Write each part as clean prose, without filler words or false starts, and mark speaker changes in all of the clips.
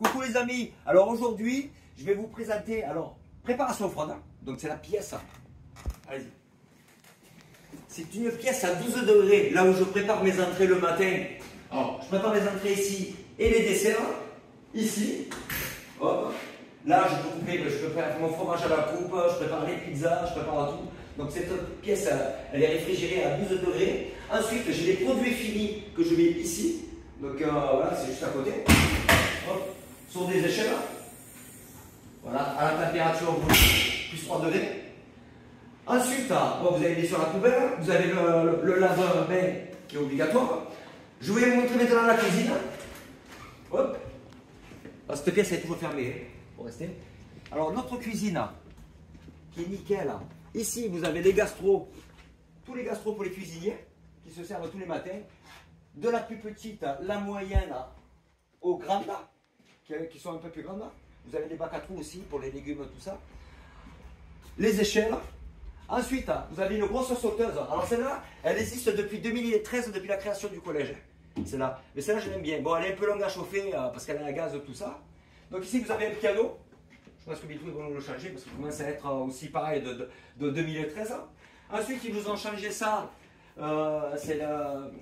Speaker 1: Coucou les amis, alors aujourd'hui je vais vous présenter, alors préparation froide, donc c'est la pièce, allez-y. C'est une pièce à 12 degrés, là où je prépare mes entrées le matin. Alors je prépare les entrées ici et les desserts, ici, hop. Là je peux couper, je prépare mon fromage à la coupe, je prépare les pizzas, je prépare tout. Donc cette pièce elle est réfrigérée à 12 degrés. Ensuite j'ai les produits finis que je mets ici, donc voilà c'est juste à côté. Hop. Sur des échelles, voilà, à la température plus 3 degrés. Ensuite, bon, vous avez mis sur la poubelle, vous avez le lave-bain qui est obligatoire. Je vais vous montrer maintenant la cuisine. Hop. Alors, cette pièce est toujours fermée, pour rester. Alors, notre cuisine, qui est nickel. Ici, vous avez les gastros, tous les gastros pour les cuisiniers, qui se servent tous les matins. De la plus petite, la moyenne, aux grandes, qui sont un peu plus grandes. Vous avez des bacs à trous aussi pour les légumes, tout ça. Les échelles. Ensuite, vous avez une grosse sauteuse. Alors celle-là, elle existe depuis 2013, depuis la création du collège. Celle-là. Mais celle-là, je l'aime bien. Bon, elle est un peu longue à chauffer parce qu'elle a un gaz, tout ça. Donc ici, vous avez un piano. Je pense que bientôt, ils vont nous le changer parce qu'il commence à être aussi pareil de 2013. Ensuite, ils nous ont changé ça. C'est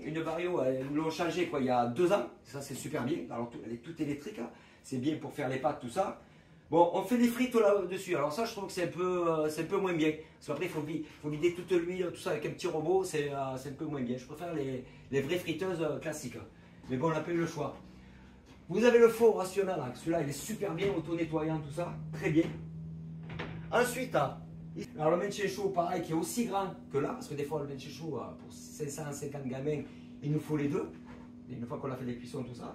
Speaker 1: une Vario, ils nous l'ont changé quoi, il y a 2 ans. Ça, c'est super bien. Alors, elle est toute électrique. C'est bien pour faire les pâtes, tout ça. Bon, on fait des frites là-dessus. Alors ça, je trouve que c'est un peu moins bien. Parce qu'après, il faut vider toute l'huile, tout ça avec un petit robot. C'est un peu moins bien. Je préfère les vraies friteuses classiques. Mais bon, on n'a pas eu le choix. Vous avez le four rationnel. Celui-là, il est super bien, auto-nettoyant, tout ça. Très bien. Ensuite, alors le maintien chaud, pareil, qui est aussi grand que là. Parce que des fois, le maintien chaud, pour 550 gamins, il nous faut les deux. Une fois qu'on a fait les cuissons, tout ça.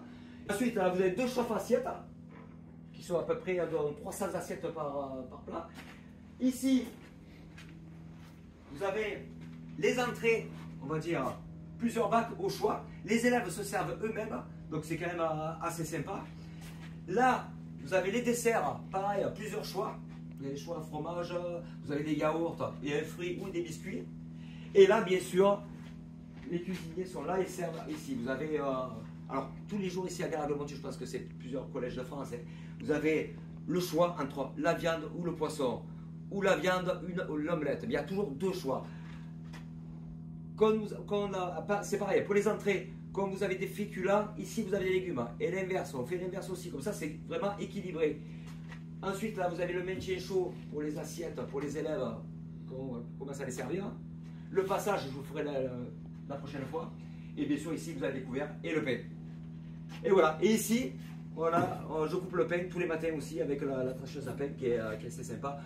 Speaker 1: Ensuite, là, vous avez 2 chauffe-assiettes qui sont à peu près 300 assiettes par plat. Ici, vous avez les entrées, on va dire, plusieurs bacs au choix. Les élèves se servent eux-mêmes, donc c'est quand même assez sympa. Là, vous avez les desserts, pareil, plusieurs choix. Vous avez des choix fromage, vous avez des yaourts et un fruit ou des biscuits. Et là, bien sûr, les cuisiniers sont là, ils servent ici. Vous avez... alors, tous les jours ici à Gare-de-Montier, je pense que c'est plusieurs collèges de France, hein, vous avez le choix entre la viande ou le poisson, ou la viande ou l'omelette. Il y a toujours 2 choix. C'est pareil, pour les entrées, quand vous avez des féculents, ici vous avez des légumes. Et l'inverse, on fait l'inverse aussi, comme ça c'est vraiment équilibré. Ensuite, là, vous avez le maintien chaud pour les assiettes, pour les élèves, quand on commence à les servir. Le passage, je vous ferai la prochaine fois. Et bien sûr, ici, vous avez les couverts et le pain. Et voilà. Et ici, voilà, je coupe le pain tous les matins aussi avec la trancheuse à pain qui est assez sympa.